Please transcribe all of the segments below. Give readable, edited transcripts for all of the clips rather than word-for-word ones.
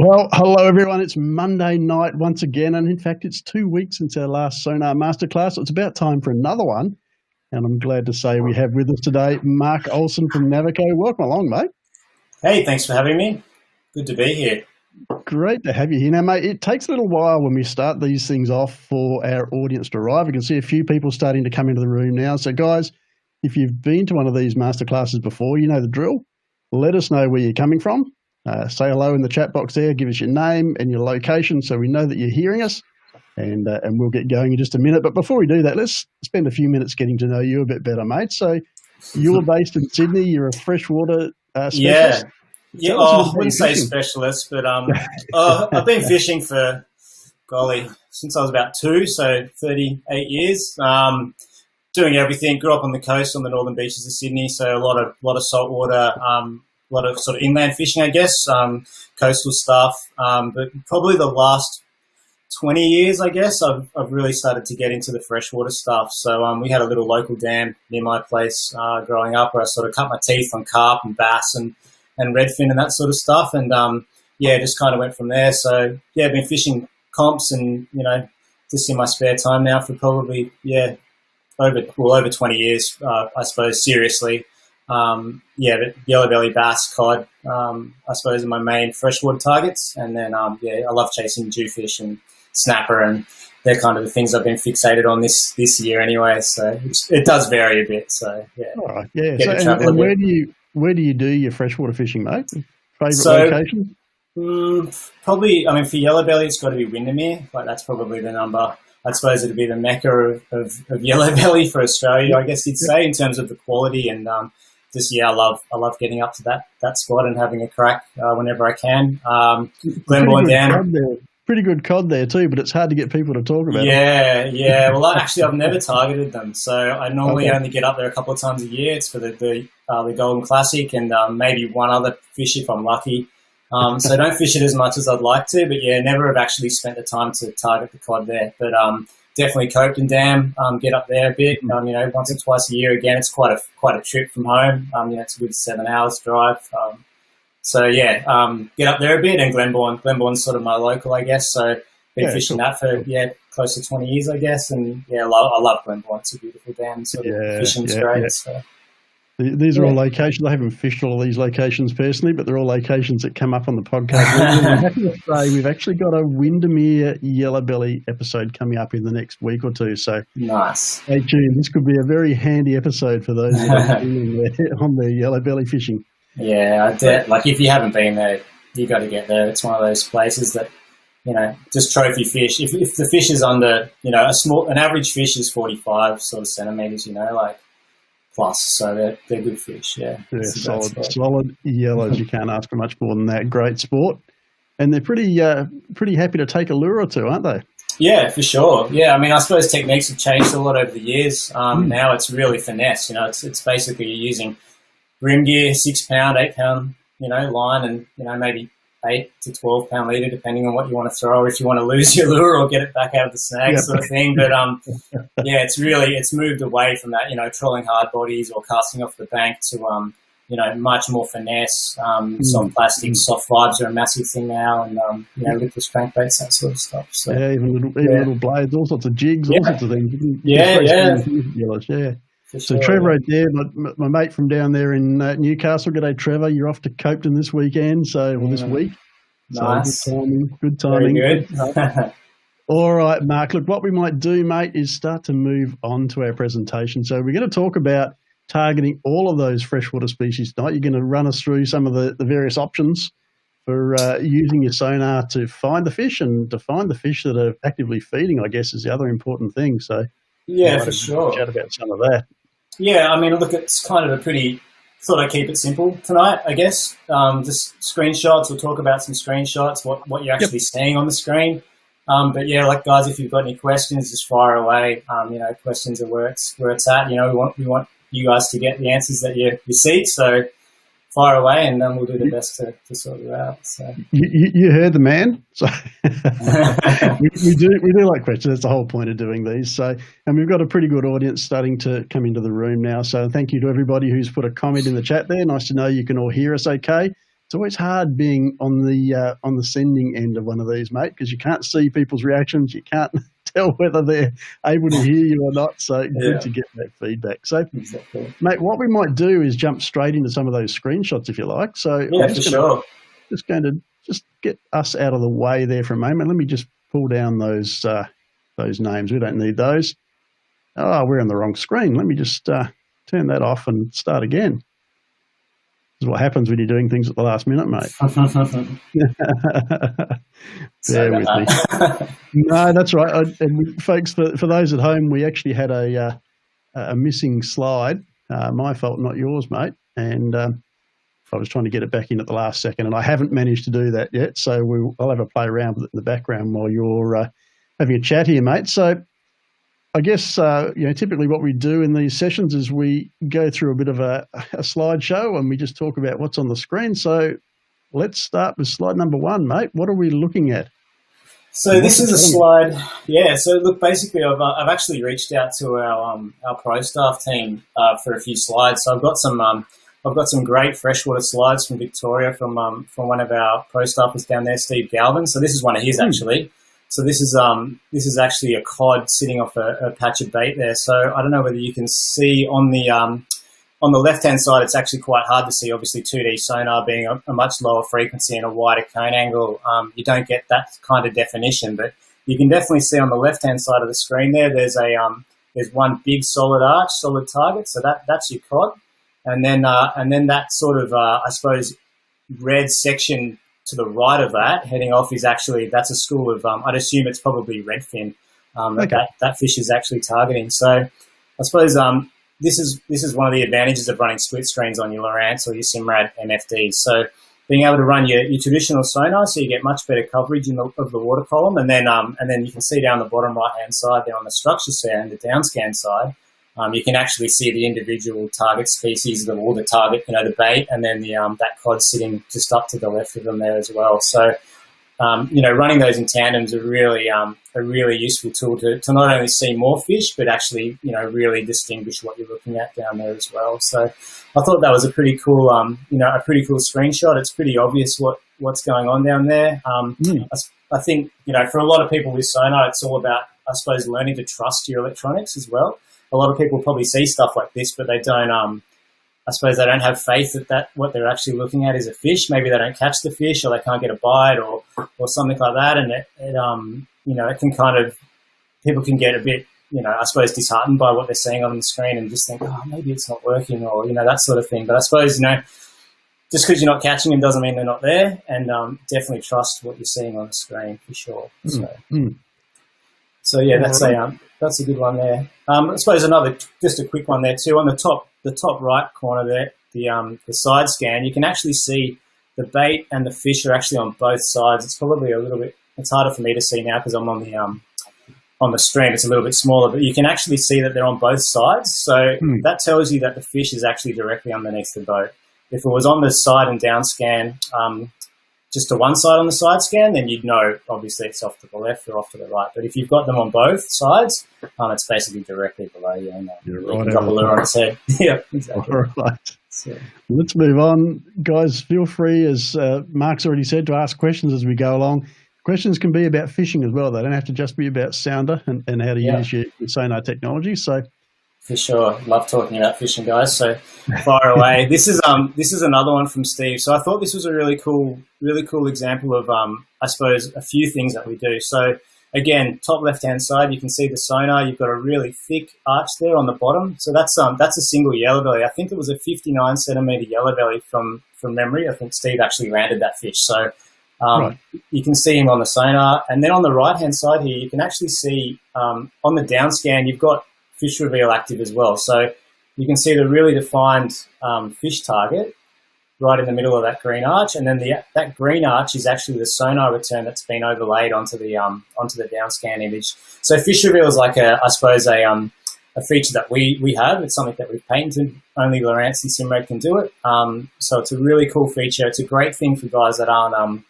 Well, hello everyone. It's Monday night once again, and in fact, it's 2 weeks since our last Sonar Masterclass. So it's about time for another one, and I'm glad to say we have with us today Mark Olsen from Navico. Welcome along, mate. Hey, thanks for having me. Good to be here. Great to have you here. Now, mate, it takes a little while when we start these things off for our audience to arrive. You can see a few people starting to come into the room now. So, guys, if you've been to one of these masterclasses before, you know the drill. Let us know where you're coming from. Say hello in the chat box there. Give us your name and your location so we know that you're hearing us, and we'll get going in just a minute. But before we do that, let's spend a few minutes getting to know you a bit better, mate. So you're based in Sydney. You're a freshwater specialist. Yeah. I wouldn't say specialist, but I've been fishing for, since I was about 2, so 38 years. Doing everything. Grew up on the coast on the northern beaches of Sydney, so a lot of saltwater. A lot of sort of inland fishing, I guess, coastal stuff. But probably the last 20 years, I guess, I've really started to get into the freshwater stuff. So we had a little local dam near my place growing up where I sort of cut my teeth on carp and bass and redfin and that sort of stuff. And, just kind of went from there. So, I've been fishing comps and, just in my spare time now for probably, over 20 years, I suppose, seriously. But yellow belly, bass, cod, I suppose are my main freshwater targets. And then, I love chasing jewfish and snapper, and they're kind of the things I've been fixated on this year anyway. So it does vary a bit. So, All right. Yeah. So, and where do you do your freshwater fishing, mate? Favorite location? Probably, for yellow belly, it's got to be Windermere. Like that's probably the number. I suppose it'd be the mecca of yellow belly for Australia, I guess you'd say, in terms of the quality and, I love getting up to that spot and having a crack whenever I can. Glenbourne Dam. Pretty good cod there too, but it's hard to get people to talk about it. Yeah. Well, I've never targeted them, so I normally only get up there a couple of times a year. It's for the Golden Classic and maybe one other fish if I'm lucky. So I don't fish it as much as I'd like to, but never have actually spent the time to target the cod there. But definitely Copeton Dam, get up there a bit, once or twice a year. Again, it's quite a trip from home. It's a good 7 hours drive. Get up there a bit, and Glenbourne's sort of my local, I guess. So been fishing that for close to 20 years, I guess. And I love Glenbourne. It's a beautiful dam. Sort of fishing's great. Yeah. So. These are all locations. I haven't fished all of these locations personally, but they're all locations that come up on the podcast. I'm happy to say we've actually got a Windermere yellowbelly episode coming up in the next week or two. So nice. Stay tuned. This could be a very handy episode for those on the yellowbelly fishing. Yeah, like if you haven't been there, you got to get there. It's one of those places that, just trophy fish. If the fish is under, an average fish is 45 sort of centimeters, plus, so they're good fish. Yeah, solid yellows. You can't ask for much more than that. Great sport, and they're pretty happy to take a lure or two, aren't they? Yeah, for sure. Yeah, I suppose techniques have changed a lot over the years. Now it's really finesse. It's basically you're using brim gear, 6 pound, 8 pound, line, and maybe 8 to 12 pound leader, depending on what you want to throw, or if you want to lose your lure or get it back out of the snag sort of thing. But it's moved away from that, trolling hard bodies or casting off the bank to much more finesse. Soft plastics, soft vibes are a massive thing now, and lipless crankbaits, that sort of stuff. So even little blades, all sorts of jigs, all sorts of things. So sure, Trevor right there, my mate from down there in Newcastle. G'day, Trevor. You're off to Copeton this weekend, this week. Nice. So good timing. Very good. All right, Mark. Look, what we might do, mate, is start to move on to our presentation. So we're going to talk about targeting all of those freshwater species tonight. You're going to run us through some of the various options for using your sonar to find the fish and to find the fish that are actively feeding, I guess, is the other important thing. So for sure. Chat about some of that. Yeah, look, it's kind of thought I'd keep it simple tonight, I guess. Just screenshots. We'll talk about some screenshots, what you're actually seeing on the screen. Guys, if you've got any questions, just fire away. Questions are where it's at. We want you guys to get the answers that you seek. So fire away, and then we'll do the best to sort it out. So you heard the man. So we do like questions. That's the whole point of doing these. So, and we've got a pretty good audience starting to come into the room now. So thank you to everybody who's put a comment in the chat there. Nice to know you can all hear us okay. it's always hard being on the sending end of one of these, mate, because you can't see people's reactions. You can't tell whether they're able to hear you or not. So good to get that feedback. So, mate, what we might do is jump straight into some of those screenshots, if you like. So just going to get us out of the way there for a moment. Let me just pull down those names. We don't need those. Oh, we're on the wrong screen. Let me just turn that off and start again. This is what happens when you're doing things at the last minute, mate. Bear with me. No, that's right. And folks, for those at home, we actually had a missing slide. My fault, not yours, mate. And I was trying to get it back in at the last second, and I haven't managed to do that yet. So I'll have a play around with it in the background while you're having a chat here, mate. So I guess typically what we do in these sessions is we go through a bit of a slideshow and we just talk about what's on the screen. So let's start with slide number 1, mate. What are we looking at? So this is a slide. Yeah. So look, basically, I've actually reached out to our pro staff team for a few slides. So I've got some great freshwater slides from Victoria from one of our pro staffers down there, Steve Galvin. So this is one of his actually. So this is actually a cod sitting off a patch of bait there. So I don't know whether you can see on the left-hand side, it's actually quite hard to see. Obviously, 2D sonar being a much lower frequency and a wider cone angle, you don't get that kind of definition. But you can definitely see on the left-hand side of the screen there, there's one big solid arch, solid target. So that's your cod, and then that sort of I suppose red section to the right of that, heading off, that's a school of, I'd assume it's probably redfin that fish is actually targeting. So I suppose this is one of the advantages of running split screens on your Lowrance or your Simrad MFDs. So being able to run your traditional sonar, so you get much better coverage of the water column, and then you can see down the bottom right-hand side there on the structure scan, the downscan side, you can actually see the individual target species, or the target, the bait, and then that cod sitting just up to the left of them there as well. So, running those in tandem is a really useful tool to not only see more fish, but actually, really distinguish what you're looking at down there as well. So, I thought that was a pretty cool, screenshot. It's pretty obvious what's going on down there. I think, for a lot of people with sonar, it's all about, I suppose, learning to trust your electronics as well. A lot of people probably see stuff like this, but they don't, I suppose they don't have faith that what they're actually looking at is a fish. Maybe they don't catch the fish, or they can't get a bite, or something like that. And it can kind of, people can get a bit, I suppose, disheartened by what they're seeing on the screen and just think, oh, maybe it's not working, or, that sort of thing. But I suppose, just because you're not catching them doesn't mean they're not there, and definitely trust what you're seeing on the screen for sure. So yeah, that's a good one there. I suppose just a quick one there too. On the top right corner there, the side scan, you can actually see the bait and the fish are actually on both sides. It's probably a little bit, it's harder for me to see now because I'm on the stream. It's a little bit smaller, but you can actually see that they're on both sides. So that tells you that the fish is actually directly underneath the boat. If it was on the side and down scan, just to one side on the side scan, then you'd know, obviously, it's off to the left or off to the right. But if you've got them on both sides, it's basically directly below you. And you can drop a lure on its head. Yeah, exactly. All right. So, let's move on. Guys, feel free, as Mark's already said, to ask questions as we go along. Questions can be about fishing as well. They don't have to just be about sounder and how to use your sonar technology. So, for sure. Love talking about fishing, guys. So fire away. This is another one from Steve. So I thought this was a really cool example of, I suppose, a few things that we do. So again, top left-hand side, you can see the sonar. You've got a really thick arch there on the bottom. So that's a single yellow belly. I think it was a 59 centimeter yellow belly from memory. I think Steve actually landed that fish. So you can see him on the sonar. And then on the right-hand side here, you can actually see on the down scan, you've got fish reveal active as well. So you can see the really defined fish target right in the middle of that green arch, and then that green arch is actually the sonar return that's been overlaid onto the down scan image. So fish reveal is like a feature that we have. It's something that we've patented. Only Lowrance and Simrad can do it. So it's a really cool feature. It's a great thing for guys that aren't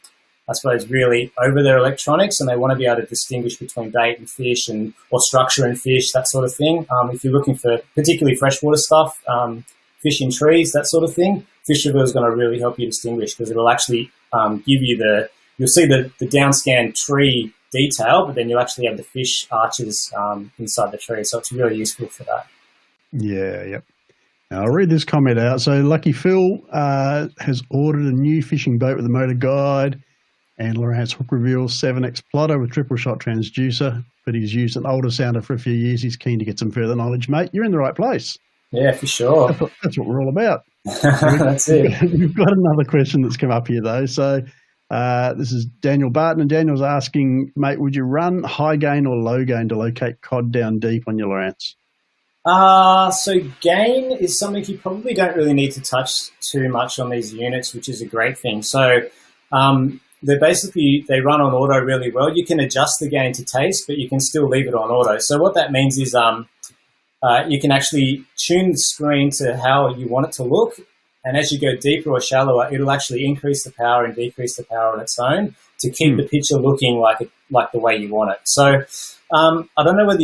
I suppose, really over their electronics, and they want to be able to distinguish between bait and fish or structure and fish, that sort of thing. If you're looking for particularly freshwater stuff, fish in trees, that sort of thing, Fish Reveal is going to really help you distinguish, because it'll actually give you you'll see the downscan tree detail, but then you'll actually have the fish arches inside the tree. So it's really useful for that. Yeah, yep. Now, I'll read this comment out. So Lucky Phil has ordered a new fishing boat with a motor guide and Lowrance hook reveal 7X plotter with triple shot transducer, but he's used an older sounder for a few years. He's keen to get some further knowledge, mate. You're in the right place. Yeah, for sure. That's what we're all about. That's it. We've got another question that's come up here, though. So this is Daniel Barton, and Daniel's asking, mate, would you run high gain or low gain to locate cod down deep on your Lowrance? So gain is something you probably don't really need to touch too much on these units, which is a great thing. So they run on auto really well. You can adjust the gain to taste, but you can still leave it on auto. So what that means is you can actually tune the screen to how you want it to look. And as you go deeper or shallower, it'll actually increase the power and decrease the power on its own to keep the picture looking like the way you want it. So I don't know whether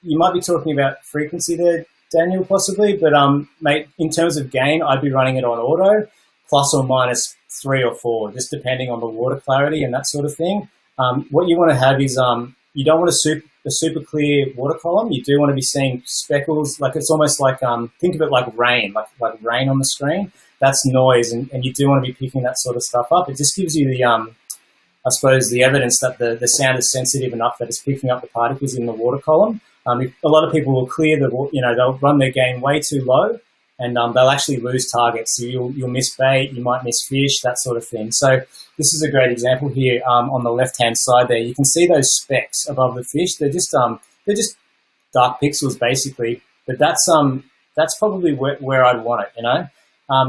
you might be talking about frequency there, Daniel, possibly, but mate, in terms of gain, I'd be running it on auto, plus or minus 3 or 4, just depending on the water clarity and that sort of thing. What you want to have is you don't want a super clear water column. You do want to be seeing speckles, like it's almost like think of it like rain, like rain on the screen. That's noise, and you do want to be picking that sort of stuff up. It just gives you the I suppose the evidence that the sound is sensitive enough that it's picking up the particles in the water column. A lot of people will clear they'll run their gain way too low, and they'll actually lose targets. So you'll miss bait, you might miss fish, that sort of thing. So this is a great example here on the left-hand side there. You can see those specks above the fish. They're just dark pixels basically, but that's probably where I'd want it.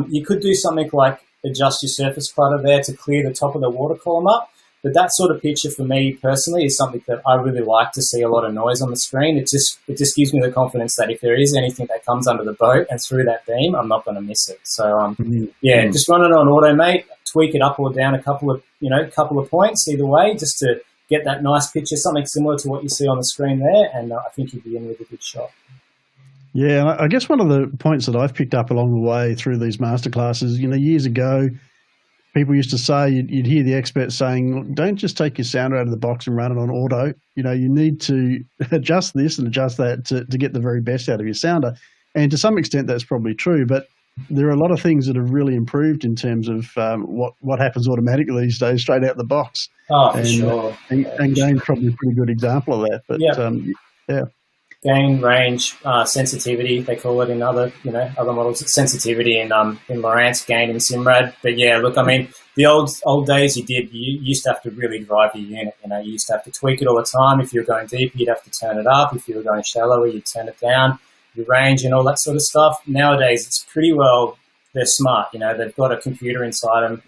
You could do something like adjust your surface clutter there to clear the top of the water column up. But that sort of picture for me personally is something that I really like to see a lot of noise on the screen. It just gives me the confidence that if there is anything that comes under the boat and through that beam, I'm not going to miss it. So just run it on auto, mate. Tweak it up or down a couple of points either way, just to get that nice picture, something similar to what you see on the screen there. And I think you'll be in with a good shot. Yeah, and I guess one of the points that I've picked up along the way through these masterclasses, years ago, people used to say, you'd hear the experts saying, look, don't just take your sounder out of the box and run it on auto. You need to adjust this and adjust that to get the very best out of your sounder. And to some extent, that's probably true. But there are a lot of things that have really improved in terms of what happens automatically these days, straight out the box. Oh, for sure. And Gain's probably a pretty good example of that. But yeah. Gain, range, sensitivity, they call it in other models. It's sensitivity in Lowrance, gain in Simrad. But yeah, look, I mean, the old days you used to have to really drive your unit. You used to have to tweak it all the time. If you were going deeper, you'd have to turn it up. If you were going shallower, you'd turn it down. Your range and all that sort of stuff. Nowadays, it's pretty well, they're smart. They've got a computer inside them.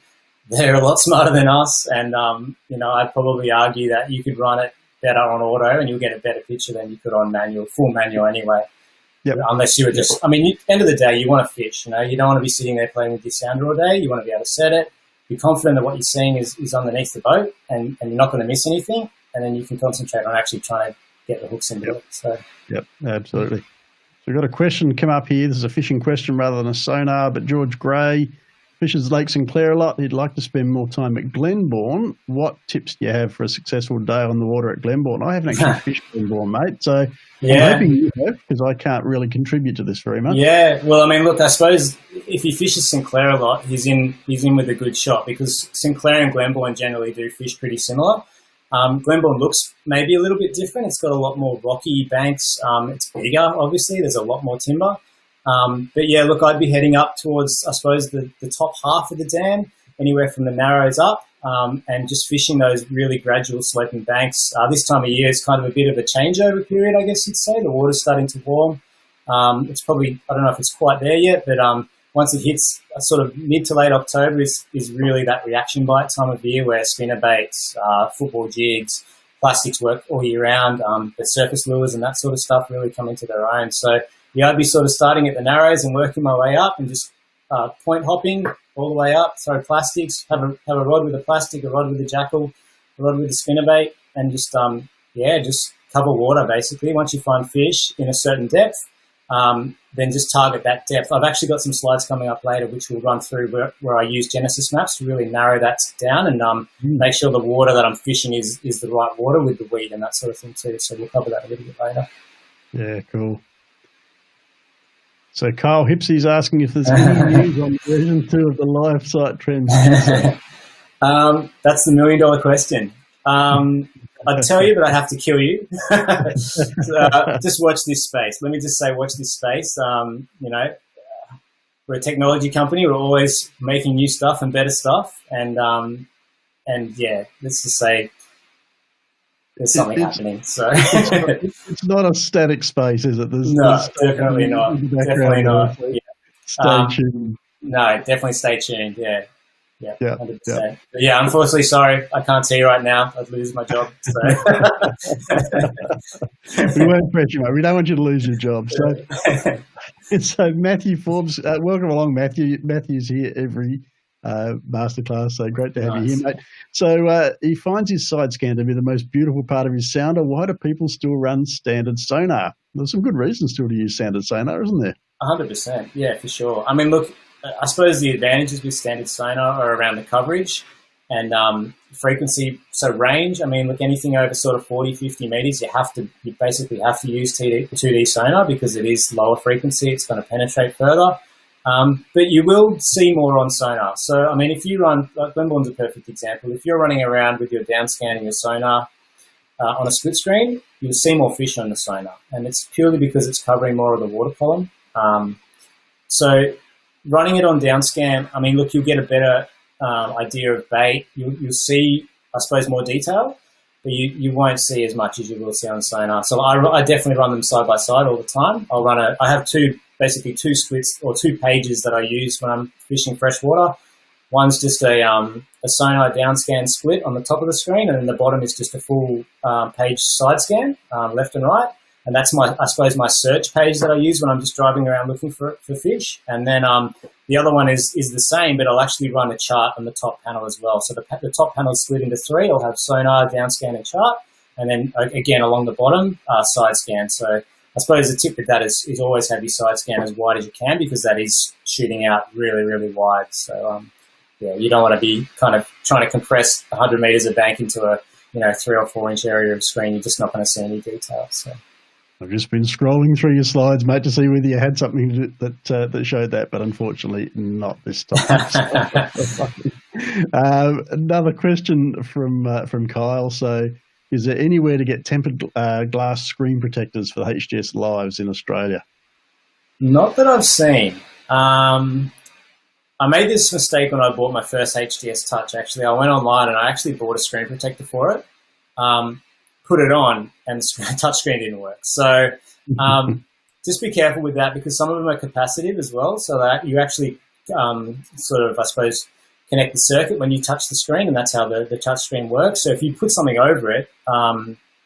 They're a lot smarter than us. And, I'd probably argue that you could run it better on auto and you'll get a better picture than you could on full manual anyway. Yep. Unless you were end of the day, you want to fish, you don't want to be sitting there playing with your sounder all day. You want to be able to set it, be confident that what you're seeing is underneath the boat and you're not going to miss anything. And then you can concentrate on actually trying to get the hooks into it. So. Yep, absolutely. So we've got a question come up here. This is a fishing question rather than a sonar, but George Gray fishes Lake Sinclair a lot. He'd like to spend more time at Glenbourne. What tips do you have for a successful day on the water at Glenbourne? I haven't actually fished Glenbourne, mate, so I'm hoping you have, because I can't really contribute to this very much. Yeah, well, I mean, look, I suppose if he fishes Sinclair a lot, he's in with a good shot, because Sinclair and Glenbourne generally do fish pretty similar. Glenbourne looks maybe a little bit different. It's got a lot more rocky banks. It's bigger, obviously. There's a lot more timber. But yeah, look, I'd be heading up towards, I suppose, the top half of the dam, anywhere from the Narrows up, and just fishing those really gradual sloping banks. This time of year is kind of a bit of a changeover period, I guess you'd say. The water's starting to warm. It's probably, I don't know if it's quite there yet, but once it hits sort of mid to late October is really that reaction bite time of year where spinner baits, football jigs, plastics work all year round. The surface lures and that sort of stuff really come into their own. So yeah, I'd be sort of starting at the Narrows and working my way up and just point hopping all the way up, throw plastics, have a rod with a plastic, a rod with a jackal, a rod with a spinnerbait, and just cover water basically. Once you find fish in a certain depth, then just target that depth. I've actually got some slides coming up later which we'll run through where I use Genesis maps to really narrow that down and make sure the water that I'm fishing is the right water with the weed and that sort of thing too. So we'll cover that a little bit later. Yeah, cool. So Kyle Hipsy's asking if there's any news on version 2 of the live site transducer. That's the $1 million question. I'd tell you, but I'd have to kill you. Just watch this space. Let me just say, watch this space. We're a technology company. We're always making new stuff and better stuff. And yeah, let's just say there's something happening. So it's not a static space, is it? No, definitely not. Definitely not. So stay tuned. No, definitely stay tuned. Yeah. Yeah, 100%. But yeah, unfortunately, sorry, I can't see you right now. I'd lose my job. So. We won't press you, mate. We don't want you to lose your job. So Matthew Forbes, welcome along, Matthew. Matthew's here every masterclass, so great to have you here, mate. So he finds his side scan to be the most beautiful part of his sounder. Why do people still run standard sonar? There's some good reasons still to use standard sonar, isn't there? 100%, yeah, for sure. I mean, look, I suppose the advantages with standard sonar are around the coverage and frequency, so range. I mean, look, anything over sort of 40, 50 meters, you basically have to use 2D sonar because it is lower frequency. It's going to penetrate further. But you will see more on sonar. So, I mean, if you run, like Glenbourne's a perfect example. If you're running around with your down scan and your sonar on a split screen, you'll see more fish on the sonar. And it's purely because it's covering more of the water column. So running it on downscan, I mean, look, you'll get a better idea of bait. You'll see, I suppose, more detail, but you won't see as much as you will see on sonar. So I definitely run them side by side all the time. I have basically two splits or 2 pages that I use when I'm fishing freshwater. One's just a sonar downscan split on the top of the screen, and then the bottom is just a full page side scan, left and right. And that's I suppose my search page that I use when I'm just driving around looking for fish. And then the other one is the same, but I'll actually run a chart on the top panel as well. So the top panel is split into 3. I'll have sonar, downscan, and chart. And then again, along the bottom, side scan. So I suppose the tip with that is always have your side scan as wide as you can because that is shooting out really, really wide. So yeah, you don't want to be kind of trying to compress 100 meters of bank into a 3 or 4 inch area of screen. You're just not going to see any detail. So. I've just been scrolling through your slides, mate, to see whether you had something that showed that, but unfortunately not this time. Another question from Kyle. So, is there anywhere to get tempered glass screen protectors for the HDS Lives in Australia? Not that I've seen. I made this mistake when I bought my first HDS Touch. Actually, I went online and I actually bought a screen protector for it. Put it on and the touchscreen didn't work. So just be careful with that because some of them are capacitive as well, so that you actually sort of, I suppose, connect the circuit when you touch the screen, and that's how the touchscreen works. So if you put something over it,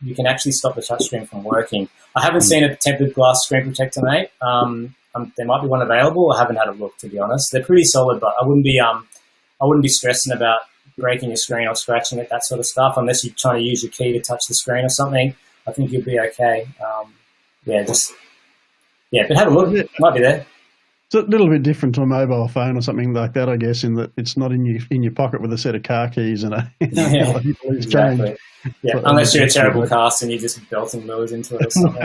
you can actually stop the touchscreen from working. I haven't seen a tempered glass screen protector, mate. There might be one available. I haven't had a look, to be honest. They're pretty solid, but I wouldn't be stressing about breaking your screen or scratching it, that sort of stuff, unless you're trying to use your key to touch the screen or something. I think you'll be okay. But have a look. It might be there. It's a little bit different to a mobile phone or something like that, I guess, in that it's not in your pocket with a set of car keys and exactly. Yeah, unless you're a terrible cast and you're just belting lures into it or something.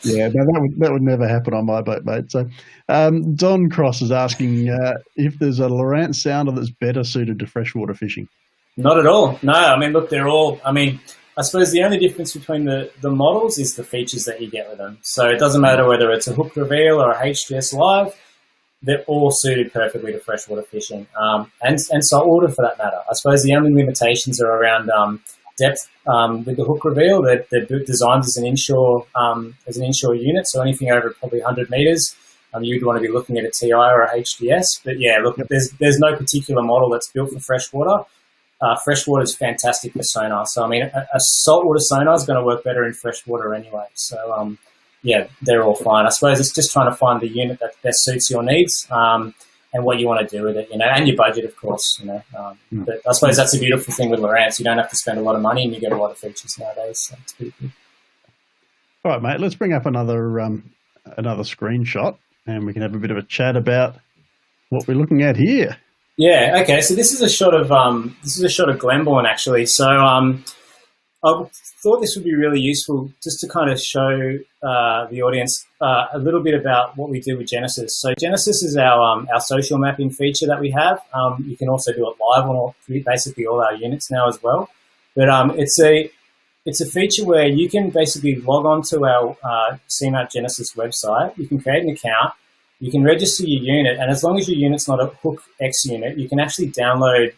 Yeah, no, that would never happen on my boat, mate. So Don Cross is asking if there's a Lowrance sounder that's better suited to freshwater fishing. Not at all. No, I mean, look, I suppose the only difference between the models is the features that you get with them. So it doesn't matter whether it's a hook reveal or a HDS Live, they're all suited perfectly to freshwater fishing, and saltwater for that matter. I suppose the only limitations are around depth with the hook reveal. They're designed as an inshore unit, so anything over probably 100 meters, you'd want to be looking at a TI or a HDS. But yeah, look, there's no particular model that's built for freshwater. Freshwater is fantastic for sonar. So, I mean, a saltwater sonar is going to work better in freshwater anyway. So, yeah, they're all fine. I suppose it's just trying to find the unit that best suits your needs and what you want to do with it, and your budget, of course, But I suppose that's a beautiful thing with Lowrance. You don't have to spend a lot of money and you get a lot of features nowadays. So it's pretty good. All right, mate, let's bring up another another screenshot and we can have a bit of a chat about what we're looking at here. Yeah. Okay. So this is a shot of Glenbourne actually. So I thought this would be really useful just to kind of show the audience a little bit about what we do with Genesis. So Genesis is our social mapping feature that we have. You can also do it live on basically all our units now as well. But it's a feature where you can basically log on to our CMAP Genesis website. You can create an account. You can register your unit, and as long as your unit's not a Hook X unit, you can actually download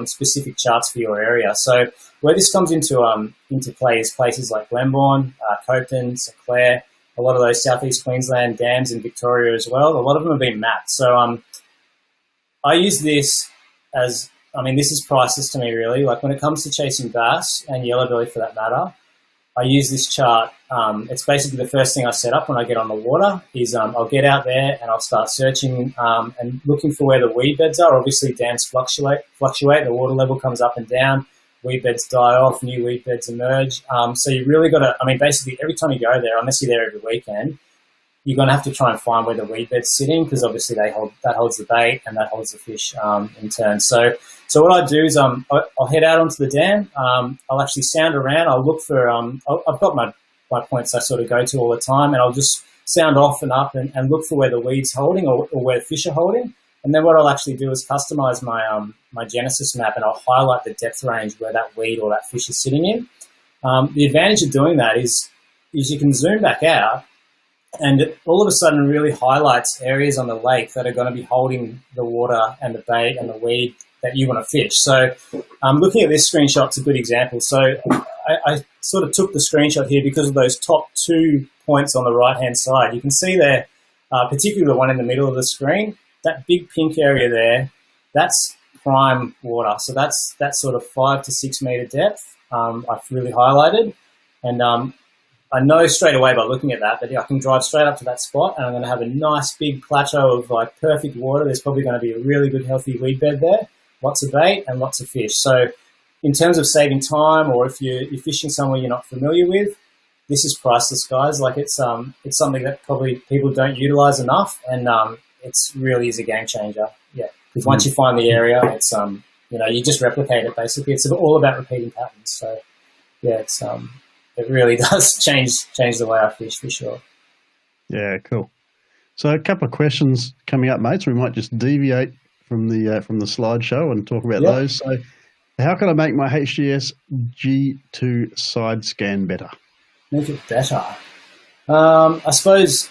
specific charts for your area. So where this comes into play is places like Glenbourne, Copton, St Clair, a lot of those Southeast Queensland dams in Victoria as well. A lot of them have been mapped. So I use this as, this is priceless to me really. Like when it comes to chasing bass and yellowbelly for that matter, I use this chart. It's basically the first thing I set up when I get on the water is I'll get out there and I'll start searching and looking for where the weed beds are. Obviously, dams fluctuate. The water level comes up and down. Weed beds die off. New weed beds emerge. So you really got to, basically every time you go there, unless you're there every weekend, you're going to have to try and find where the weed bed's sitting because obviously that holds the bait and that holds the fish in turn. So what I do is I'll head out onto the dam. I'll actually sound around. I'll look for I've got my points I sort of go to all the time, and I'll just sound off and up and look for where the weed's holding or where the fish are holding. And then what I'll actually do is customize my Genesis map, and I'll highlight the depth range where that weed or that fish is sitting in. The advantage of doing that is you can zoom back out, and it all of a sudden really highlights areas on the lake that are going to be holding the water and the bait and the weed that you want to fish. So looking at this screenshot, it's a good example. So I sort of took the screenshot here because of those top 2 points on the right-hand side. You can see there, particularly the one in the middle of the screen, that big pink area there, that's prime water. So that's sort of 5 to 6 meter depth. I've really highlighted. And I know straight away by looking at that I can drive straight up to that spot and I'm going to have a nice big plateau of like perfect water. There's probably going to be a really good healthy weed bed there, lots of bait and lots of fish. So in terms of saving time, or if you're fishing somewhere you're not familiar with, this is priceless, guys. Like it's something that probably people don't utilize enough, and it's really is a game changer. Yeah, because once you find the area, it's you just replicate it basically. It's all about repeating patterns. So yeah, it really does change the way I fish for sure. Yeah, cool. So a couple of questions coming up, mate. So we might just deviate from the slideshow and talk about those. So how can I make my HDS G2 side scan better? Make it better. I suppose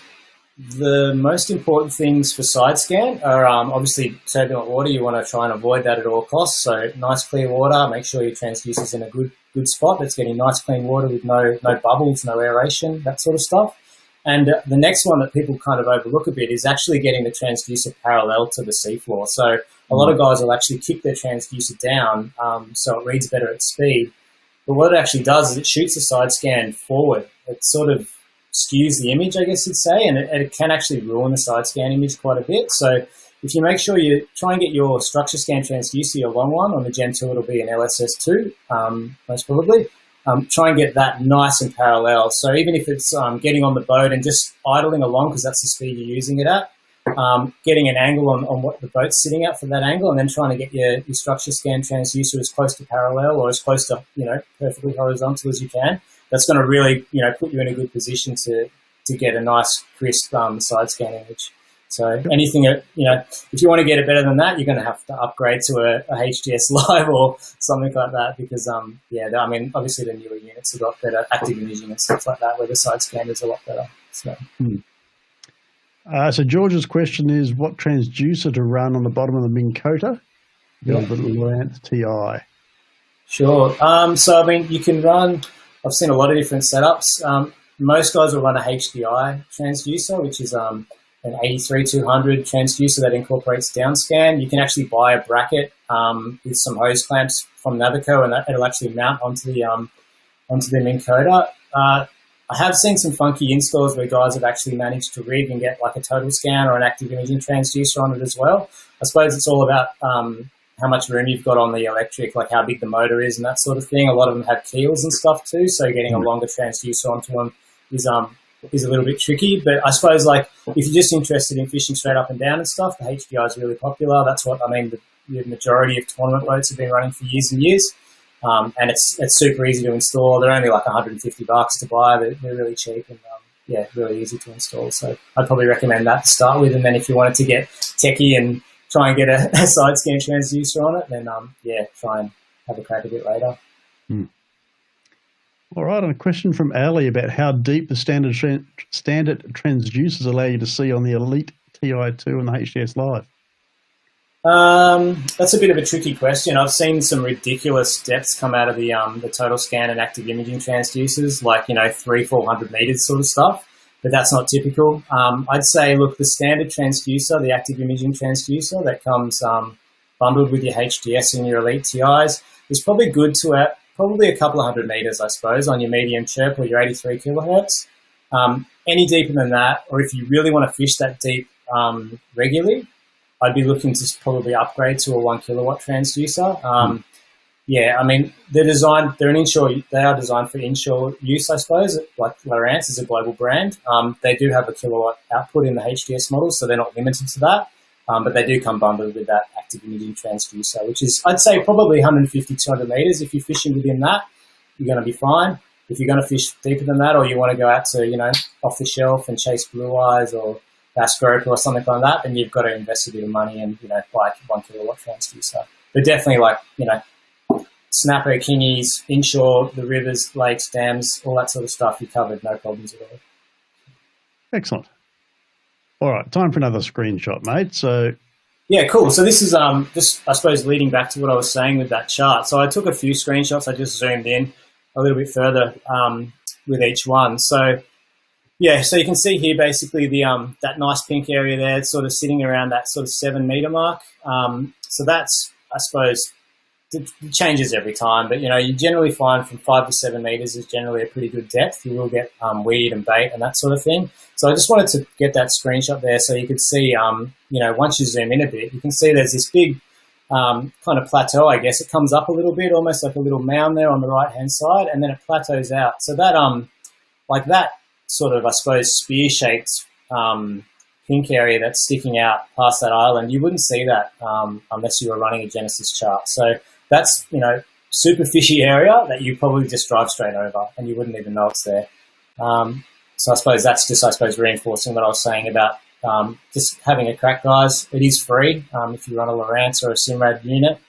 the most important things for side scan are obviously turbulent water. You want to try and avoid that at all costs. So nice clear water. Make sure your transducer's in a good spot that's getting nice clean water with no bubbles, no aeration, that sort of stuff. And the next one that people kind of overlook a bit is actually getting the transducer parallel to the seafloor. So a lot of guys will actually kick their transducer down so it reads better at speed. But what it actually does is it shoots the side scan forward. It sort of skews the image, I guess you'd say, and it can actually ruin the side scan image quite a bit. So if you make sure you try and get your structure scan transducer, your long one, on the Gen 2 it'll be an LSS2, most probably. Try and get that nice and parallel. So even if it's getting on the boat and just idling along because that's the speed you're using it at, getting an angle on what the boat's sitting at for that angle, and then trying to get your structure scan transducer as close to parallel or as close to perfectly horizontal as you can. That's going to really put you in a good position to get a nice crisp side scan image. So anything if you want to get it better than that, you're going to have to upgrade to a HDS Live or something like that because obviously the newer units have got better active imaging and stuff like that where the side scan is a lot better. So. So George's question is, what transducer to run on the bottom of the Minn Kota? The Lowrance TI. Sure. So you can run. I've seen a lot of different setups. Most guys will run a HDI transducer, which is an 83200 transducer that incorporates downscan. You can actually buy a bracket with some hose clamps from Navico, and it'll actually mount onto the Minn Kota. I have seen some funky installs where guys have actually managed to rig and get like a total scan or an active imaging transducer on it as well. I suppose it's all about how much room you've got on the electric, like how big the motor is and that sort of thing. A lot of them have keels and stuff too, so getting a longer transducer onto them is is a little bit tricky. But I suppose, like, if you're just interested in fishing straight up and down and stuff, the HDI is really popular. That's what, I mean, the majority of tournament boats have been running for years and years. And it's super easy to install. They're only like $150 to buy. They're really cheap and, yeah, really easy to install. So I'd probably recommend that to start with. And then if you wanted to get techie and try and get a side scan transducer on it, then, yeah, try and have a crack a bit later. All right, and a question from Ali about how deep the standard transducers allow you to see on the Elite TI2 and the HDS Live. That's a bit of a tricky question. I've seen some ridiculous depths come out of the total scan and active imaging transducers, like, 300-400 meters sort of stuff, but that's not typical. I'd say, look, the standard transducer, the active imaging transducer that comes bundled with your HDS and your Elite TIs, is probably good to probably a couple of 100 meters, I suppose, on your medium chirp or your 83 kilohertz. Any deeper than that, or if you really want to fish that deep regularly, I'd be looking to probably upgrade to a 1 kilowatt transducer. Yeah, I mean, they are designed for inshore use, I suppose. Like Lowrance is a global brand. They do have a kilowatt output in the HDS model, so they're not limited to that. But they do come bundled with that active imaging transducer, which is, I'd say, probably 150, 200 meters. If you're fishing within that, you're going to be fine. If you're going to fish deeper than that, or you want to go out to, off the shelf and chase blue eyes or bass grouper or something like that, then you've got to invest a bit of money and, buy a 1 kilowatt transducer. But definitely, like, snapper, kingies, inshore, the rivers, lakes, dams, all that sort of stuff, you're covered, no problems at all. Excellent. All right, time for another screenshot, mate. So, yeah, cool. So this is just, I suppose, leading back to what I was saying with that chart. So I took a few screenshots. I just zoomed in a little bit further with each one. So, yeah, so you can see here basically the that nice pink area there. It's sort of sitting around that sort of 7 meter mark. So that's, I suppose, it changes every time, but you generally find from 5 to 7 meters is generally a pretty good depth. You will get weed and bait and that sort of thing. So I just wanted to get that screenshot there so you could see, once you zoom in a bit, you can see there's this big kind of plateau, I guess. It comes up a little bit, almost like a little mound there on the right-hand side, and then it plateaus out. So that, like that sort of, I suppose, spear-shaped pink area that's sticking out past that island, you wouldn't see that unless you were running a Genesis chart. So that's, super fishy area that you probably just drive straight over and you wouldn't even know it's there. So I suppose that's just, reinforcing what I was saying about just having a crack, guys. It is free if you run a Lowrance or a Simrad unit.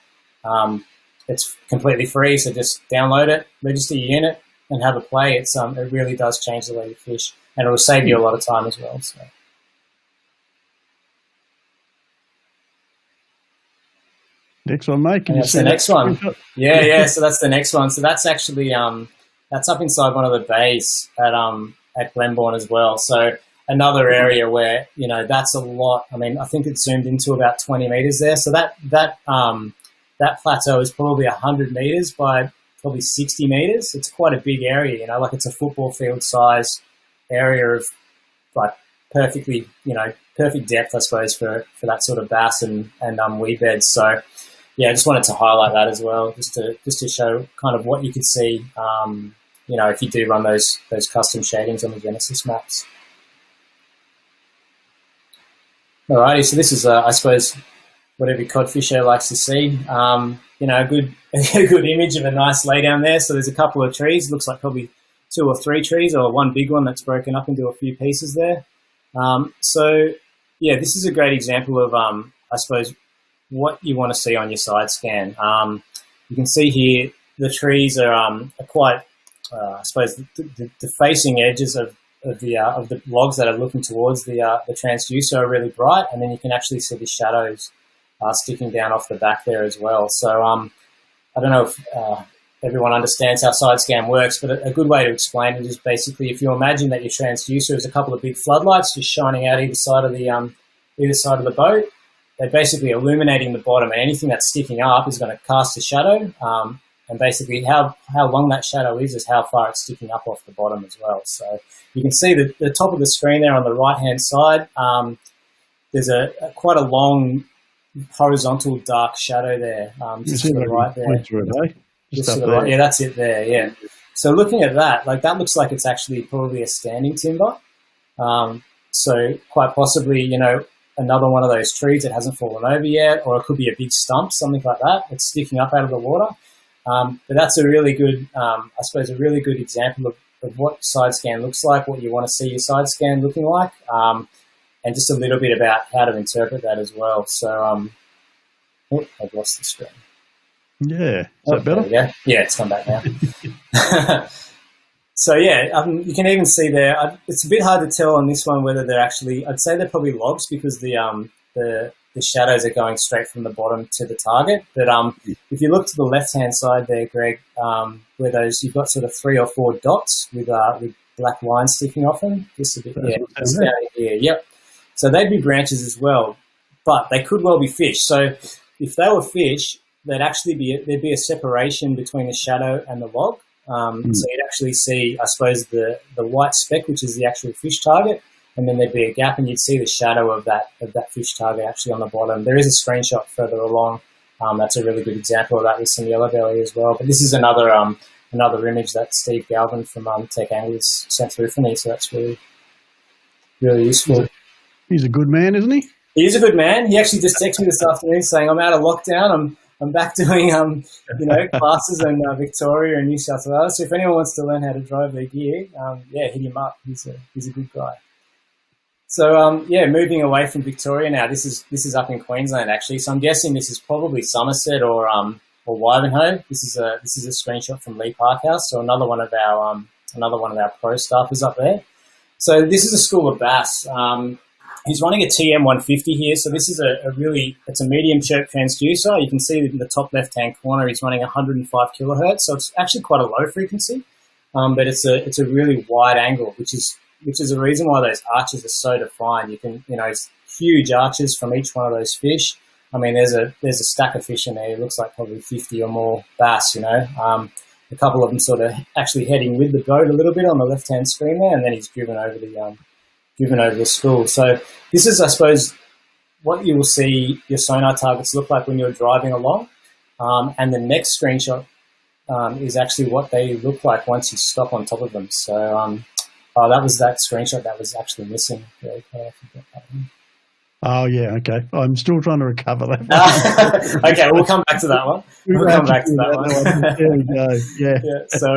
It's completely free, so just download it, register your unit, and have a play. It's it really does change the way you fish, and it will save you a lot of time as well. So. Next one, mate. That's the next one. Yeah. So that's the next one. So that's actually that's up inside one of the bays at Glenbourne as well. So another area where that's a lot. I mean, I think it's zoomed into about 20 meters there. So that plateau is probably 100 meters by probably 60 meters. It's quite a big area. Like it's a football field size area of like perfectly perfect depth, I suppose, for that sort of bass and weed beds. So. Yeah, I just wanted to highlight that as well, just to show kind of what you could see, if you do run those custom shadings on the Genesis maps. Alrighty, so this is, I suppose, what every codfisher likes to see. A good image of a nice laydown there. So there's a couple of trees. Looks like probably 2 or 3 trees, or one big one that's broken up into a few pieces there. So yeah, this is a great example of, I suppose, what you want to see on your side scan. You can see here the trees are quite, I suppose, the facing edges of the logs that are looking towards the transducer are really bright, and then you can actually see the shadows sticking down off the back there as well. So I don't know if everyone understands how side scan works, but a good way to explain it is basically if you imagine that your transducer is a couple of big floodlights just shining out either side of the boat. They're basically illuminating the bottom, and anything that's sticking up is going to cast a shadow. And basically how long that shadow is how far it's sticking up off the bottom as well. So you can see the top of the screen there on the right-hand side. There's quite a long horizontal dark shadow there. Just to the right there. Just to the right. Yeah, that's it there, yeah. So looking at that, like that looks like it's actually probably a standing timber. So quite possibly, you know, another one of those trees that hasn't fallen over yet, or it could be a big stump, something like that. It's sticking up out of the water. But that's a really good, I suppose, a really good example of what side scan looks like, what you want to see your side scan looking like, and just a little bit about how to interpret that as well. So, I've lost the screen. Yeah. Is that better? Yeah, it's come back now. So yeah, you can even see there. It's a bit hard to tell on this one whether they're actually. I'd say they're probably logs because the shadows are going straight from the bottom to the target. But if you look to the left-hand side there, Greg, where you've got sort of 3 or 4 dots with black lines sticking off them, just a bit. Just down here. Yep. So they'd be branches as well, but they could well be fish. So if they were fish, there'd be a separation between the shadow and the log. So you'd actually see, I suppose, the white speck, which is the actual fish target, and then there'd be a gap, and you'd see the shadow of that fish target actually on the bottom. There is a screenshot further along. That's a really good example of that with some yellow belly as well. But this is another image that Steve Galvin from Tech Anglers sent through for me, so that's really, really useful. He's a good man, isn't he? He is a good man. He actually just texted me this afternoon saying, I'm out of lockdown. I'm back doing, classes in Victoria and New South Wales. So if anyone wants to learn how to drive their gear, hit him up. He's a good guy. So moving away from Victoria now. This is up in Queensland actually. So I'm guessing this is probably Somerset or Wivenhoe. This is a screenshot from Lee Parkhouse. So another one of our pro staffers up there. So this is a school of bass. He's running a TM150 here, so this is it's a medium chirp transducer. You can see in the top left-hand corner he's running 105 kilohertz, so it's actually quite a low frequency, but it's a really wide angle, which is the reason why those arches are so defined. You can, it's huge arches from each one of those fish. I mean, there's a stack of fish in there. It looks like probably 50 or more bass, a couple of them sort of actually heading with the boat a little bit on the left-hand screen there, and then he's driven over the school. So this is, I suppose, what you will see your sonar targets look like when you're driving along. And the next screenshot is actually what they look like once you stop on top of them. So that was that screenshot that was actually missing. Oh, yeah, okay. I'm still trying to recover that one. Okay, we'll come back to that one. There we go, yeah. So,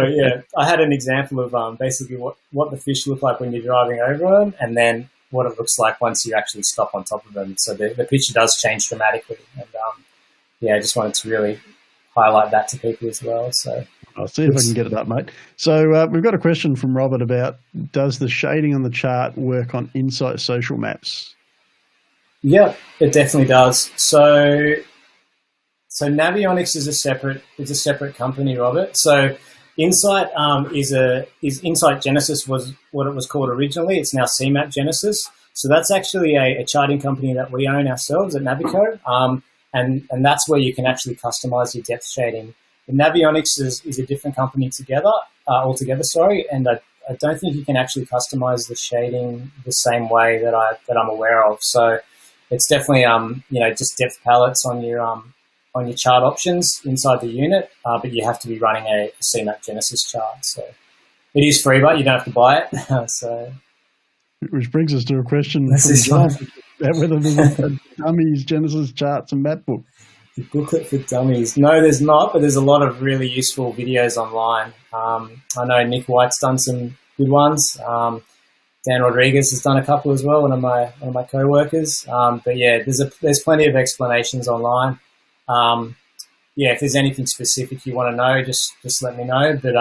I had an example of basically what the fish look like when you're driving over them, and then what it looks like once you actually stop on top of them. So the picture does change dramatically. And, I just wanted to really highlight that to people as well. So I'll see if I can get it up, mate. So we've got a question from Robert about, does the shading on the chart work on Insight social maps? Yeah, it definitely does. So Navionics is a separate company, Robert. So Insight is Insight Genesis was what it was called originally. It's now CMap Genesis. So that's actually a charting company that we own ourselves at Navico, and that's where you can actually customize your depth shading. The Navionics is a different company altogether. And I don't think you can actually customize the shading the same way that I'm aware of. So it's definitely just depth palettes on your chart options inside the unit, but you have to be running a CMap Genesis chart. So it is free, but you don't have to buy it. So, which brings us to a question from John about whether there's a dummies Genesis charts and map book. The booklet for dummies? No, there's not, but there's a lot of really useful videos online. I know Nick White's done some good ones. Dan Rodriguez has done a couple as well, one of my co-workers. But yeah, there's plenty of explanations online. If there's anything specific you want to know, just let me know. But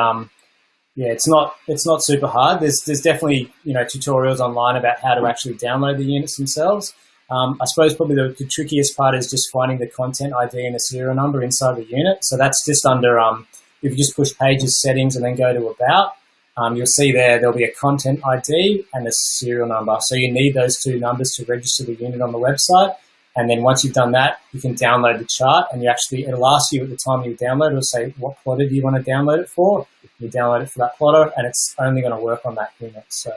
it's not super hard. There's definitely tutorials online about how to actually download the units themselves. I suppose probably the trickiest part is just finding the content ID and the serial number inside the unit. So that's just under if you just push Pages, Settings, and then go to About. You'll see there'll be a content ID and a serial number. So you need those two numbers to register the unit on the website. And then once you've done that, you can download the chart, and it'll ask you at the time you download, it'll say, what plotter do you want to download it for? You download it for that plotter, and it's only going to work on that unit. So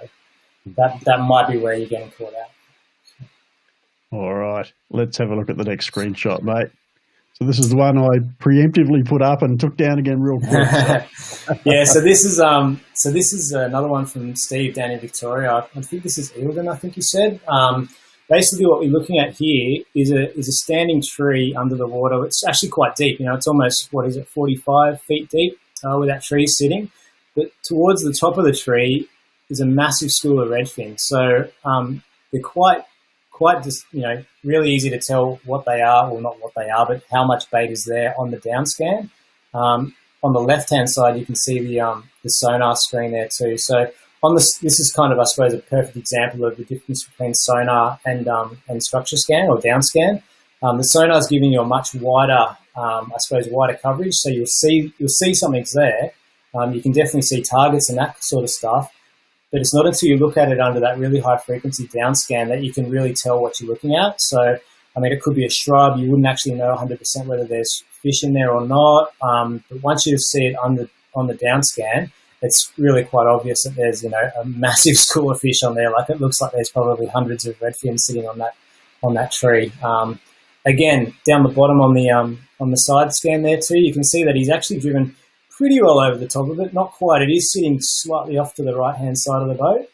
that might be where you're getting caught out. All right. Let's have a look at the next screenshot, mate. So this is the one I preemptively put up and took down again real quick. Yeah, so this is another one from Steve down in Victoria. I think this is Eildon, I think you said. Basically, what we're looking at here is a standing tree under the water. It's actually quite deep. It's almost 45 feet deep where that tree is sitting. But towards the top of the tree is a massive school of redfin. So they're quite just really easy to tell what they are, or not what they are, but how much bait is there on the down scan. On the left-hand side, you can see the sonar screen there too. So this is kind of, I suppose, a perfect example of the difference between sonar and structure scan or down scan. The sonar is giving you a much wider, wider coverage. So you'll see something's there. You can definitely see targets and that sort of stuff. But it's not until you look at it under that really high frequency down scan that you can really tell what you're looking at. So, it could be a shrub. You wouldn't actually know 100% whether there's fish in there or not. But once you see it on the down scan, it's really quite obvious that there's, a massive school of fish on there. Like, it looks like there's probably hundreds of redfin sitting on that tree. Again, down the bottom on the side scan there too, you can see that he's actually driven pretty well over the top of it. Not quite. It is sitting slightly off to the right-hand side of the boat.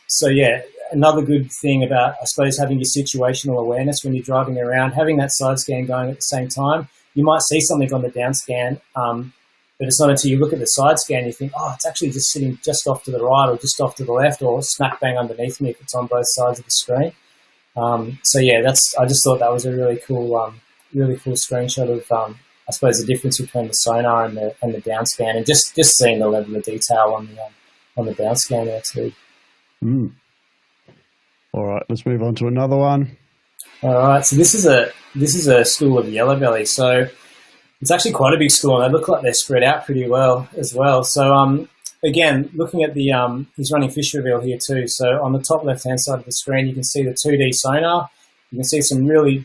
So, yeah, another good thing about, I suppose, having your situational awareness when you're driving around, having that side scan going at the same time. You might see something on the down scan, but it's not until you look at the side scan you think, oh, it's actually just sitting just off to the right or just off to the left or smack bang underneath me if it's on both sides of the screen. So, yeah, I just thought that was a really cool screenshot of I suppose the difference between the sonar and the down scan, and just seeing the level of detail on the down scan there too. All right, let's move on to another one. All right, so this is a school of yellow belly. So it's actually quite a big school, and they look like they're spread out pretty well as well. So again, looking at he's running fish reveal here too. So on the top left hand side of the screen, you can see the 2D sonar. You can see some really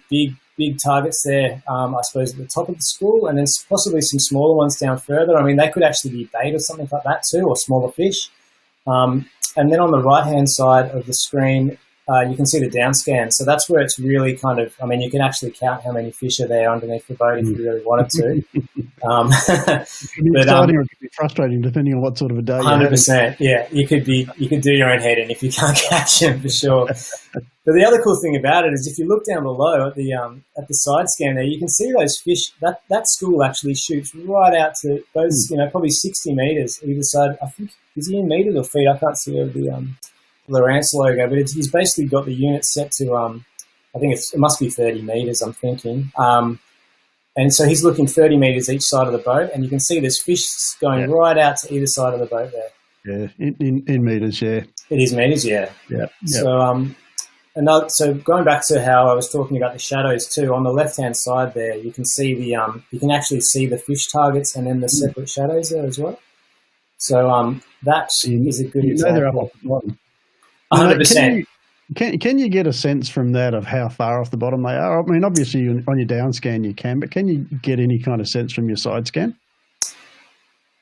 big targets there, I suppose, at the top of the school, and then possibly some smaller ones down further. They could actually be bait or something like that too, or smaller fish. And then on the right-hand side of the screen, you can see the down scan. So that's where it's really kind of, you can actually count how many fish are there underneath the boat if you really wanted to. It can be exciting or it can be frustrating depending on what sort of a day. 100%. Yeah, you could do your own head in if you can't catch them for sure. But the other cool thing about it is if you look down below at the side scan there, you can see those fish. That school actually shoots right out to those, probably 60 meters either side. I think, is he in meters or feet? I can't see over the Lowrance logo, but he's basically got the unit set to, I think it must be 30 meters, I'm thinking. And so he's looking 30 meters each side of the boat, and you can see there's fish going right out to either side of the boat there. Yeah, in meters, yeah. It is meters, yeah. Yeah. So going back to how I was talking about the shadows too, on the left-hand side there, you can see you can actually see the fish targets and then the separate shadows there as well. So that is a good example. They're up off the bottom. 100%. Can you get a sense from that of how far off the bottom they are? Obviously on your down scan you can, but can you get any kind of sense from your side scan?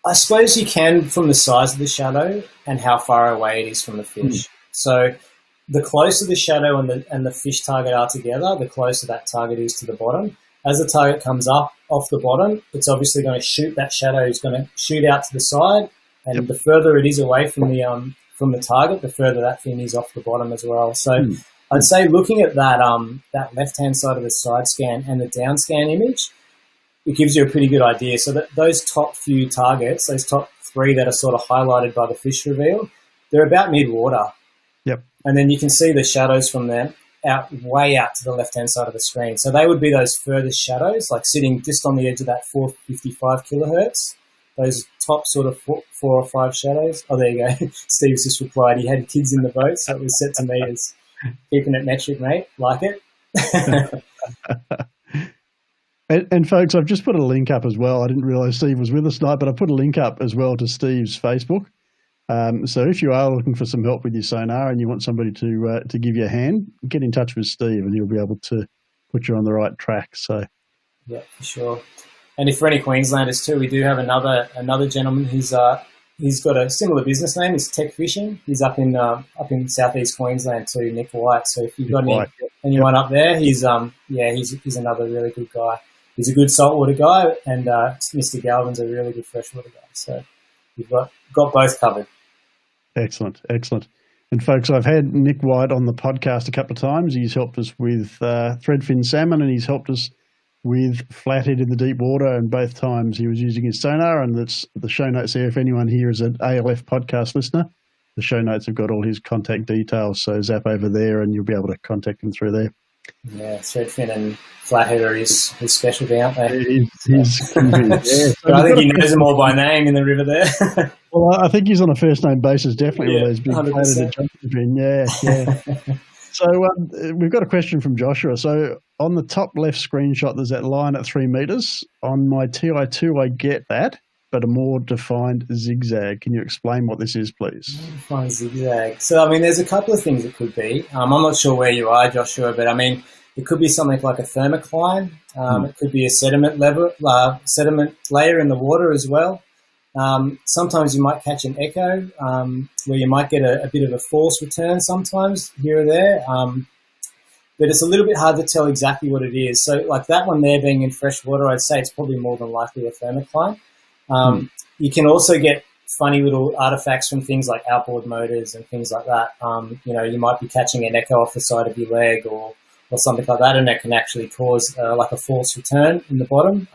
I suppose you can from the size of the shadow and how far away it is from the fish. So the closer the shadow and the fish target are together, the closer that target is to the bottom. As the target comes up off the bottom, it's obviously going to shoot, that shadow is going to shoot out to the side, and the further it is away from the target, the further that thing is off the bottom as well. So I'd say looking at that left-hand side of the side scan and the down scan image, it gives you a pretty good idea. So that those top few targets, those top three that are sort of highlighted by the fish reveal, they're about mid-water. Yep. And then you can see the shadows from them way out to the left-hand side of the screen. So they would be those furthest shadows, like sitting just on the edge of that 455 kilohertz, those top sort of 4 or 5 shadows. Oh, there you go. Steve's just replied he had kids in the boat, so it was set to meters. Keeping it metric, mate. Like it. And folks, I've just put a link up as well. I didn't realise Steve was with us tonight, but I put a link up as well to Steve's Facebook. So if you are looking for some help with your sonar and you want somebody to give you a hand, get in touch with Steve and he'll be able to put you on the right track. So yeah, for sure. And if for any Queenslanders too, we do have another gentleman who's got a similar business name. It's Tech Fishing. He's up in southeast Queensland too, Nick White. So if you've got anyone up there, he's another really good guy. is a good saltwater guy, and Mr. Galvin's a really good freshwater guy. So we've got both covered. Excellent, excellent. And folks, I've had Nick White on the podcast a couple of times. He's helped us with threadfin salmon, and he's helped us with flathead in the deep water, and both times he was using his sonar, and that's the show notes there. If anyone here is an ALF podcast listener, the show notes have got all his contact details, so zap over there and you'll be able to contact him through there. Yeah, threadfin and flathead are his specialty, aren't they? Yeah, so but I think he knows them all by name in the river there. Well, I think he's on a first-name basis, definitely, with those big 100%. flathead jumping. Yeah. So we've got a question from Joshua. So on the top left screenshot, there's that line at 3 meters. On my TI2, I get that, but a more defined zigzag. Can you explain what this is, please? Defined zigzag. So, I mean, there's a couple of things it could be. I'm not sure where you are, Joshua, but I mean, it could be something like a thermocline. It could be a sediment layer in the water as well. Sometimes you might catch an echo where you might get a bit of a force return sometimes here or there. But it's a little bit hard to tell exactly what it is. So like that one there being in fresh water, I'd say it's probably more than likely a thermocline. You can also get funny little artifacts from things like outboard motors and things like that. You might be catching an echo off the side of your leg or something like that, and that can actually cause like a force return in the bottom.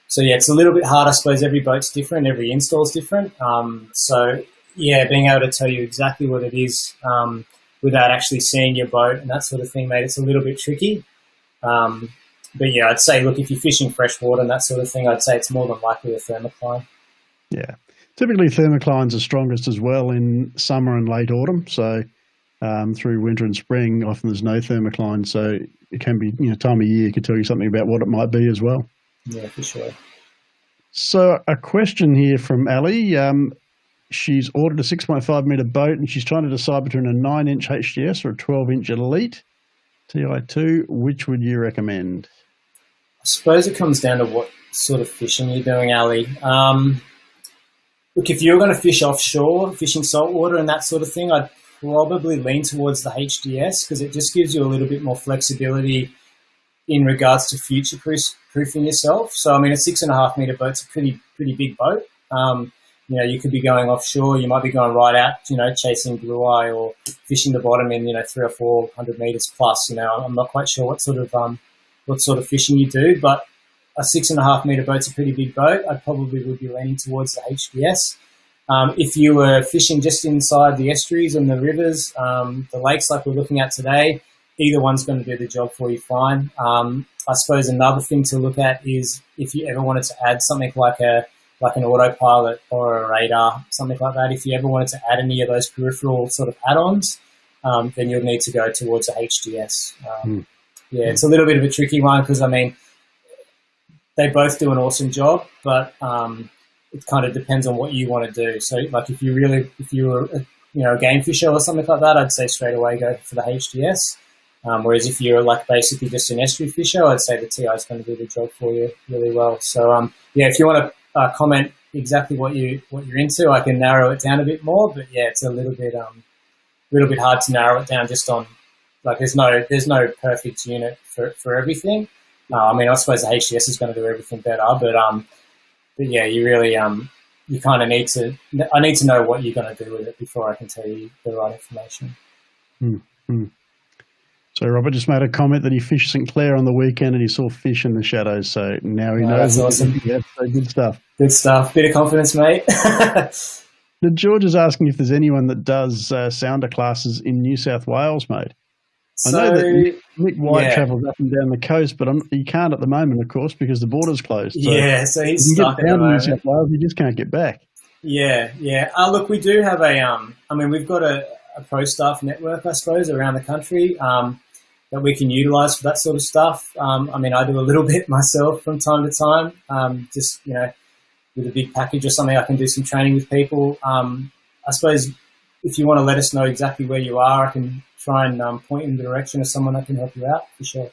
So yeah, it's a little bit hard. I suppose every boat's different, every install's different. So yeah, being able to tell you exactly what it is without actually seeing your boat and that sort of thing, mate, it's a little bit tricky. But yeah, I'd say, look, if you're fishing freshwater and that sort of thing, I'd say it's more than likely a thermocline. Yeah. Typically thermoclines are strongest as well in summer and late autumn. So through winter and spring, often there's no thermocline. So it can be, time of year can tell you something about what it might be as well. Yeah, for sure. So a question here from Ali. She's ordered a 6.5 metre boat and she's trying to decide between a 9-inch HDS or a 12-inch Elite TI2. Which would you recommend? I suppose it comes down to what sort of fishing you're doing, Ali. Look, if you're going to fish offshore, fishing saltwater and that sort of thing, I'd probably lean towards the HDS because it just gives you a little bit more flexibility in regards to future-proofing yourself. So, I mean, a 6.5 metre boat's a pretty big boat. You could be going offshore. You might be going right out, chasing blue eye or fishing the bottom in, 300 or 400 metres plus. I'm not quite sure what sort of fishing you do, but a 6.5 metre boat's a pretty big boat. I probably would be leaning towards the HDS. If you were fishing just inside the estuaries and the rivers, the lakes like we're looking at today, either one's going to do the job for you fine. I suppose another thing to look at is if you ever wanted to add something like an autopilot or a radar, something like that. If you ever wanted to add any of those peripheral sort of add-ons, then you'll need to go towards a HDS. Yeah, it's a little bit of a tricky one because, I mean, they both do an awesome job, but it kind of depends on what you want to do. So, like, if you were a game fisher or something like that, I'd say straight away go for the HDS. Whereas if you're like basically just an estuary fisher, I'd say the TI is going to do the job for you really well. So, if you want to comment exactly what you're into, I can narrow it down a bit more. But yeah, it's a little bit hard to narrow it down just on, like, there's no perfect unit for everything. I suppose the HDS is going to do everything better, but yeah, you really you kind of need to. I need to know what you're going to do with it before I can tell you the right information. So Robert just made a comment that he fished St. Clair on the weekend and he saw fish in the shadows. So now he knows. That's awesome. Yeah, so good stuff. Good stuff. Bit of confidence, mate. Now, George is asking if there's anyone that does sounder classes in New South Wales, mate. I know that Nick White travels up and down the coast, but he can't at the moment, of course, because the border's closed. So so he's stuck at the moment. New South Wales, you just can't get back. Yeah. Look, we do have we've got a pro staff network, I suppose, around the country that we can utilise for that sort of stuff. I do a little bit myself from time to time, just, with a big package or something, I can do some training with people. I suppose if you want to let us know exactly where you are, I can try and point in the direction of someone that can help you out, for sure.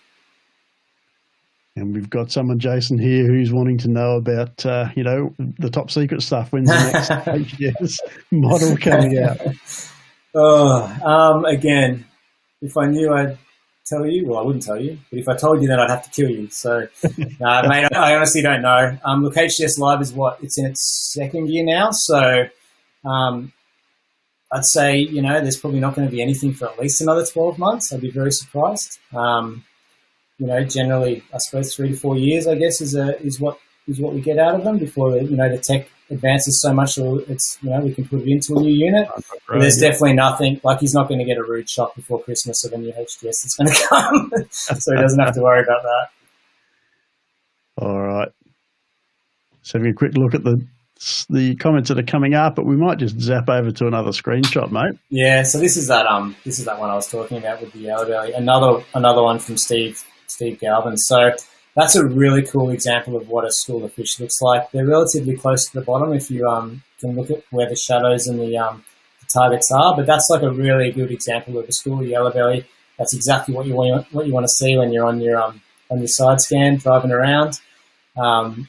And we've got someone, Jason, here who's wanting to know about, the top secret stuff. When's the next HDS model coming out? Again, if I knew I'd tell you. Well, I wouldn't tell you, but if I told you, then I'd have to kill you. So, no, mate, I honestly don't know. Look, HDS Live is it's in its second year now. So, I'd say, you know, there's probably not going to be anything for at least another 12 months. I'd be very surprised. You know, generally, I suppose 3 to 4 years, I guess, is what we get out of them before, you know, the tech advances so much that it's, you know, we can put it into a new unit. But there's definitely nothing, like he's not going to get a rude shock before Christmas of a new HDS that's going to come. So he doesn't have to worry about that. All right. So having a quick look at the comments that are coming up, but we might just zap over to another screenshot, mate. Yeah, so this is that one I was talking about with the yellow belly. Another one from Steve Galvin. So that's a really cool example of what a school of fish looks like. They're relatively close to the bottom if you can look at where the shadows and the targets are, but that's like a really good example of a school of yellow belly. That's exactly what you want to see when you're on your side scan driving around. And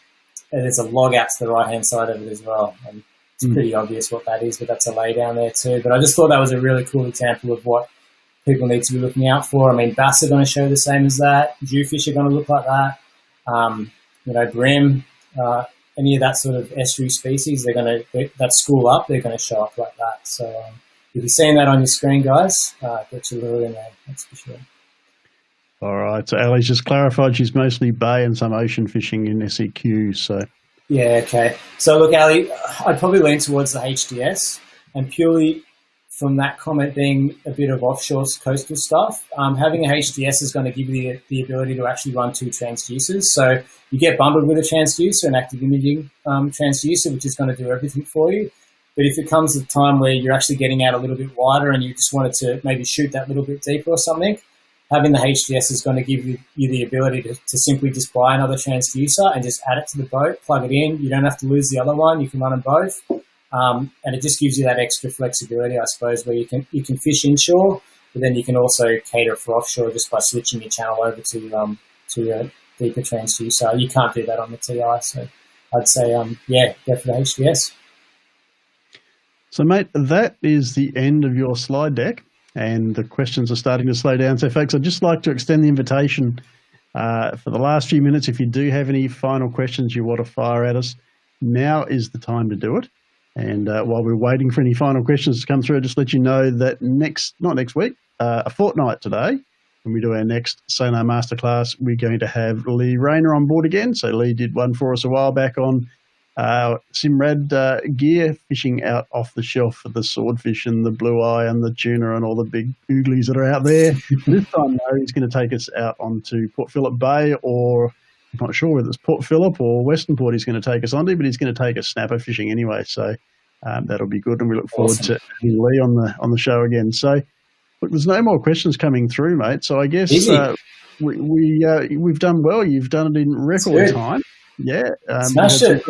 there's a log out to the right hand side of it as well. And it's pretty obvious what that is, but that's a lay down there too. But I just thought that was a really cool example of what people need to be looking out for. I mean, bass are going to show the same as that. Jewfish are going to look like that. You know, brim, any of that sort of estuary species, that school up, they're going to show up like that. So if you're seeing that on your screen, guys, get your lure in there, that's for sure. All right. So Ali's just clarified she's mostly bay and some ocean fishing in SEQ. So yeah, okay. So look, Ali, I'd probably lean towards the HDS, and purely from that comment being a bit of offshore coastal stuff, having a HDS is going to give you the ability to actually run 2 transducers. So you get bundled with a transducer, an active imaging transducer, which is going to do everything for you. But if it comes a time where you're actually getting out a little bit wider and you just wanted to maybe shoot that little bit deeper or something, having the HDS is going to give you the ability to simply just buy another transducer and just add it to the boat, plug it in. You don't have to lose the other one. You can run them both. And it just gives you that extra flexibility, I suppose, where you can fish inshore, but then you can also cater for offshore just by switching your channel over to a deeper transducer. You can't do that on the TI, so I'd say, go for the HDS. So, mate, that is the end of your slide deck, and the questions are starting to slow down. So, folks, I'd just like to extend the invitation for the last few minutes. If you do have any final questions you want to fire at us, now is the time to do it. And while we're waiting for any final questions to come through, I'll just let you know that not next week, a fortnight today, when we do our next Sonar Masterclass, we're going to have Lee Rayner on board again. So Lee did one for us a while back on Simrad gear, fishing out off the shelf for the swordfish and the blue eye and the tuna and all the big ooglies that are out there. This time, though, he's going to take us out onto Port Phillip Bay, or I'm not sure whether it's Port Phillip or Western Port he's going to take us onto, but he's going to take us snapper fishing anyway. So that'll be good, and we look forward to having Lee on the show again. So look, there's no more questions coming through, mate. So I guess we've done well. You've done it in record time. Yeah. Smashed it.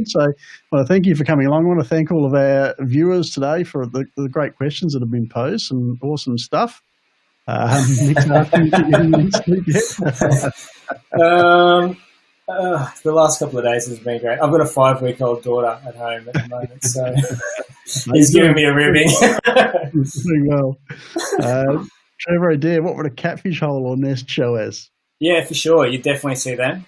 So, well, thank you for coming along. I want to thank all of our viewers today for the great questions that have been posed. Some awesome stuff. The last couple of days has been great. I've got a 5-week-old daughter at home at the moment, so he's giving me a ribbing. Doing well. Trevor Adair, what would a catfish hole or nest show as? Yeah, for sure. You definitely see them.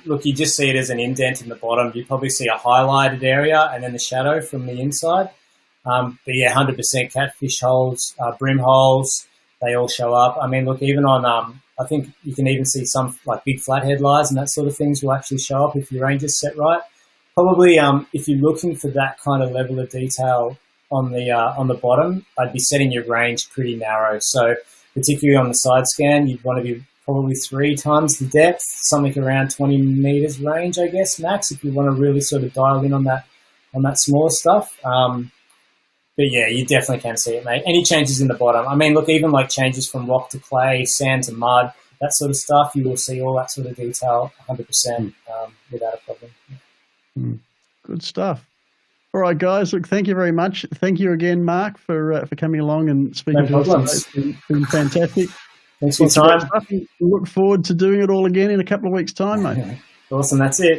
Look, you just see it as an indent in the bottom. You probably see a highlighted area and then the shadow from the inside. But yeah, 100% catfish holes, brim holes, they all show up. I mean, look, even on, I think you can even see some like big flathead lies and that sort of things will actually show up if your range is set right. Probably if you're looking for that kind of level of detail on the bottom, I'd be setting your range pretty narrow. So particularly on the side scan, you'd want to be probably 3 times the depth, something around 20 meters range, I guess, max, if you want to really sort of dial in on that smaller stuff. But yeah, you definitely can see it, mate. Any changes in the bottom. I mean, look, even like changes from rock to clay, sand to mud, that sort of stuff, you will see all that sort of detail 100% without a problem. Good stuff. All right, guys. Look, thank you very much. Thank you again, Mark, for coming along and speaking to us. It's been fantastic. Thanks for your time. We look forward to doing it all again in a couple of weeks' time, mate. Awesome. That's it.